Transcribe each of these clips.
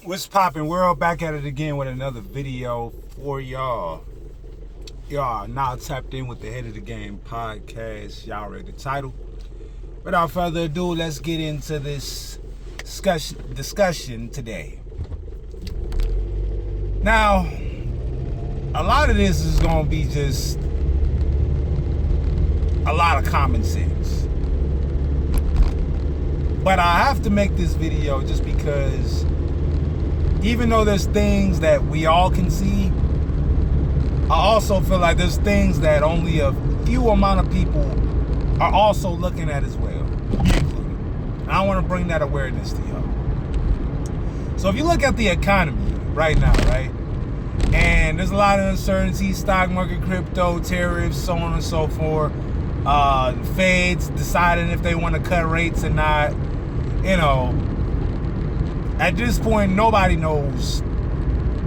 What's poppin'? We're all back at it again with another video for y'all. Y'all are now tapped in with the Head of the Game podcast. Y'all read the title. Without further ado, let's get into this discussion today. Now, a lot of this is going to be just a lot of common sense. But I have to make this video just because even though there's things that we all can see, I also feel like there's things that only a few amount of people are also looking at as well, me included. And I want to bring that awareness to y'all. So if you look at the economy right now, right? And there's a lot of uncertainty, stock market, crypto, tariffs, so on and so forth. The Feds deciding if they want to cut rates or not. You know, at this point, nobody knows,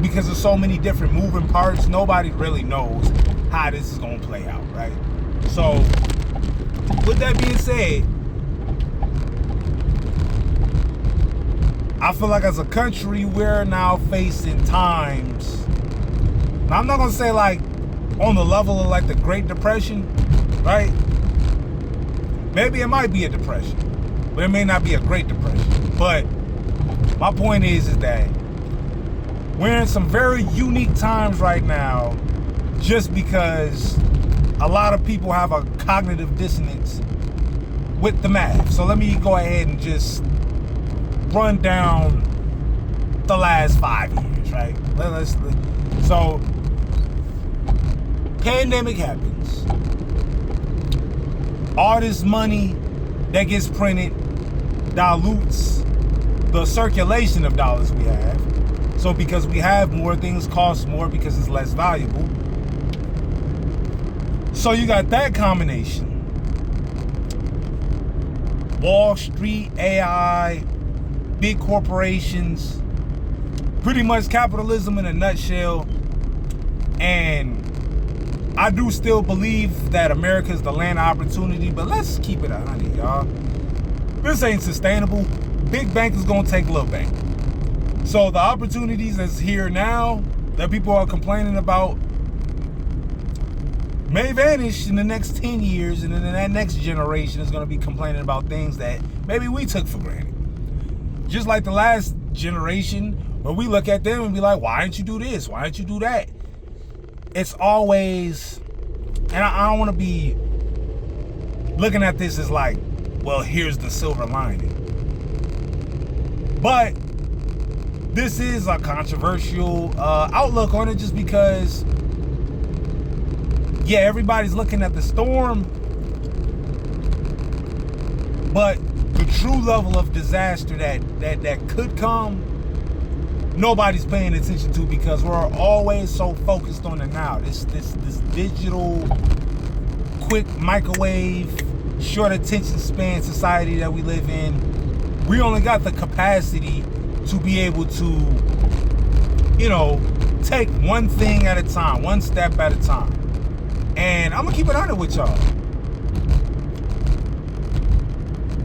because there's so many different moving parts. Nobody really knows how this is going to play out, right? So, with that being said, I feel like as a country, we're now facing times. Now, I'm not going to say like on the level of like the Great Depression, right? Maybe it might be a depression, but it may not be a Great Depression. But my point is that we're in some very unique times right now just because a lot of people have a cognitive dissonance with the math. So let me go ahead and just run down the last 5 years, right? So, pandemic happens. All this money that gets printed dilutes the circulation of dollars we have. So because we have more, things cost more because it's less valuable. So you got that combination. Wall Street, AI, big corporations, pretty much capitalism in a nutshell. And I do still believe that America is the land of opportunity, but let's keep it 100, y'all. This ain't sustainable. Big bank is gonna take little bank. So the opportunities that's here now that people are complaining about may vanish in the next 10 years, and then that next generation is gonna be complaining about things that maybe we took for granted. Just like the last generation, where we look at them and be like, why didn't you do this? Why didn't you do that? It's always, and I don't wanna be looking at this as like, well, here's the silver lining. But this is a controversial outlook on it just because, yeah, everybody's looking at the storm, but the true level of disaster that could come, nobody's paying attention to because we're always so focused on the now. This digital, quick microwave, short attention span society that we live in. We only got the capacity to be able to, you know, take one thing at a time, one step at a time. And I'm gonna keep it honest with y'all.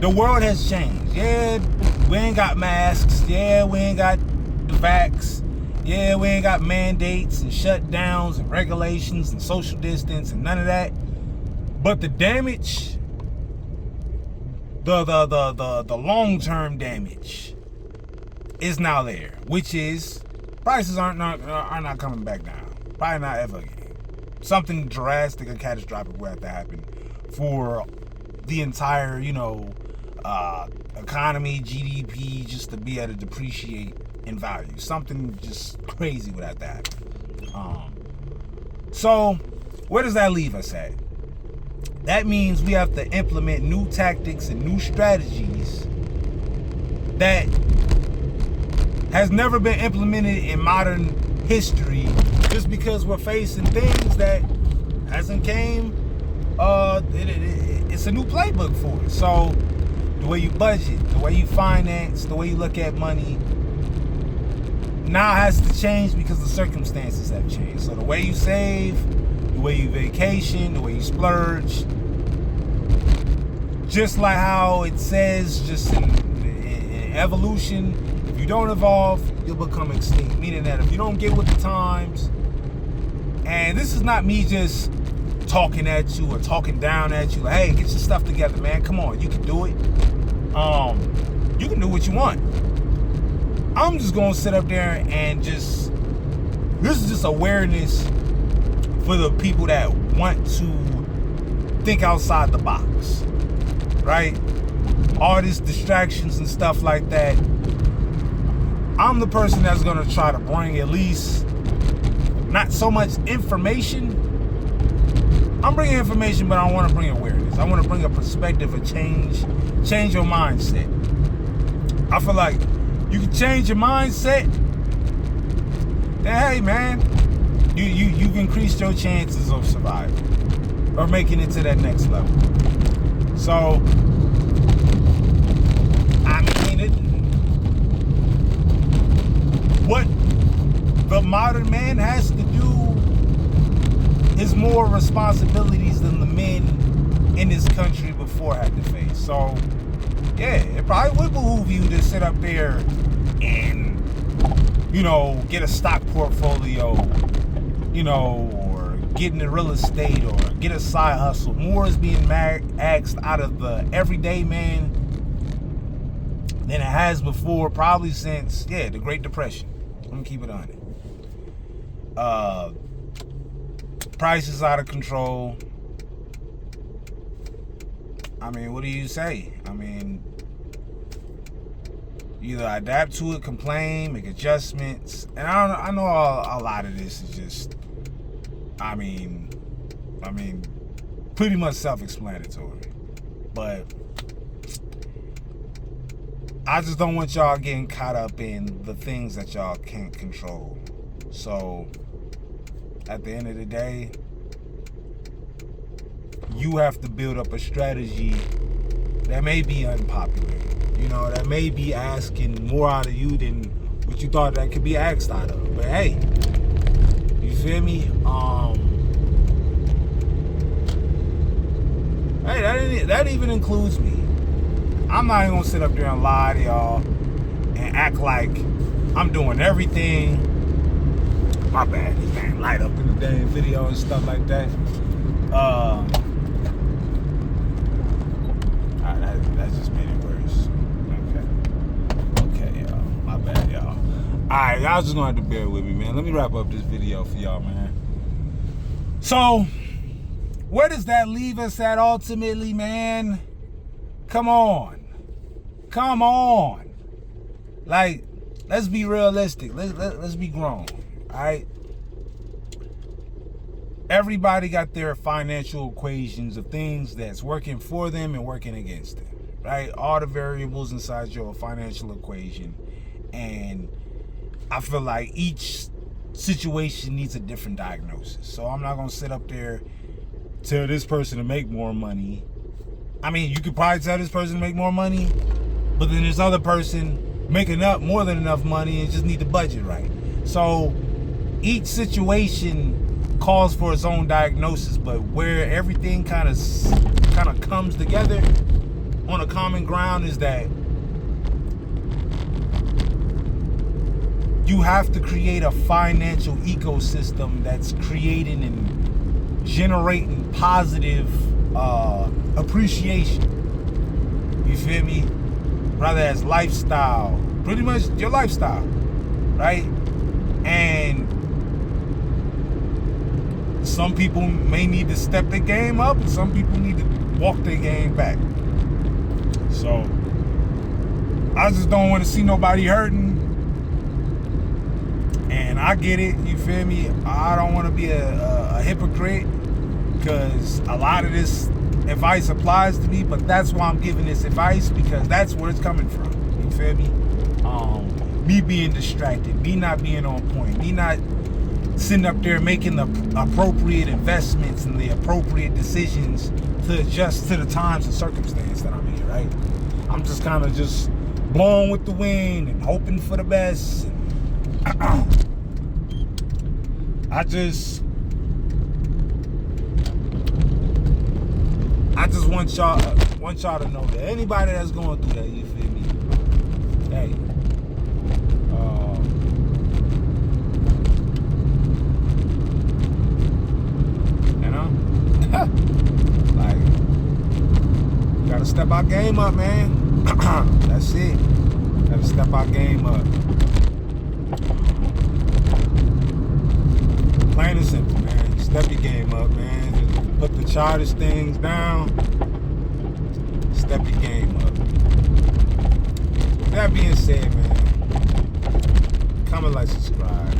The world has changed. Yeah, we ain't got masks. Yeah, we ain't got the vax. Yeah, we ain't got mandates and shutdowns and regulations and social distance and none of that. But the damage, the long-term damage is now there, which is prices are not coming back down. Probably not ever again. Something drastic and catastrophic will have to happen for the entire, economy, GDP, just to be able to depreciate in value. Something just crazy would have to happen. So where does that leave us at? That means we have to implement new tactics and new strategies that has never been implemented in modern history, just because we're facing things that hasn't came. It's a new playbook for us. So the way you budget, the way you finance, the way you look at money now has to change because the circumstances have changed. So the way you save, the way you vacation, the way you splurge, just like how it says just in evolution, if you don't evolve, you'll become extinct. Meaning that if you don't get with the times, and this is not me just talking at you or talking down at you, like, hey, get your stuff together, man. Come on, you can do it. You can do what you want. I'm just gonna sit up there and this is just awareness for the people that want to think outside the box, right? All these distractions and stuff like that. I'm the person that's gonna try to bring at least not so much information. I'm bringing information, but I want to bring awareness. I want to bring a perspective, a change your mindset. I feel like you can change your mindset, then hey man, you've increased your chances of surviving or making it to that next level. So I mean, what the modern man has to do is more responsibilities than the men in this country before had to face. So yeah, it probably would behoove you to sit up there and, get a stock portfolio, or get into real estate or get a side hustle. More is being asked out of the everyday man than it has before, probably since, the Great Depression. I'm gonna keep it on it. Prices out of control. I mean, what do you say? I mean, either adapt to it, complain, make adjustments. And I know a lot of this is just, I mean, pretty much self-explanatory. But I just don't want y'all getting caught up in the things that y'all can't control. So at the end of the day, you have to build up a strategy that may be unpopular, that may be asking more out of you than what you thought that could be asked out of. But hey, you feel me? Hey, that even includes me. I'm not even gonna sit up there and lie to y'all and act like I'm doing everything. My bad, this damn light up in the damn video and stuff like that. That just made it worse. Okay, y'all. My bad, y'all. Alright, y'all just gonna have to bear with me, man. Let me wrap up this video for y'all, man. So, where does that leave us at ultimately, man? Come on. Like, let's be realistic. Let's be grown. Alright? Everybody got their financial equations of things that's working for them and working against them, right? All the variables inside your financial equation. And I feel like each situation needs a different diagnosis. So I'm not going to sit up there, tell this person to make more money. I mean, you could probably tell this person to make more money, but then this other person making up more than enough money and just need the budget right. So each situation calls for its own diagnosis, but where everything kind of comes together on a common ground is that you have to create a financial ecosystem that's creating and generating positive appreciation. You feel me? Rather as lifestyle, pretty much your lifestyle, right? And some people may need to step their game up, and some people need to walk their game back. So I just don't want to see nobody hurting. And I get it, you feel me? I don't want to be a hypocrite, because a lot of this advice applies to me, but that's why I'm giving this advice, because that's where it's coming from. You feel me? Me being distracted, me not being on point, me not sitting up there making the appropriate investments and the appropriate decisions to adjust to the times and circumstance that I'm in, right? I'm just kind of just blowing with the wind and hoping for the best. I just want y'all to know that anybody that's going through that, you feel me? Hey, step our game up, man. That's it. Gotta step our game up. Plain and simple, man. Step your game up, man. Just put the childish things down. Step your game up. With that being said, man, comment, like, subscribe.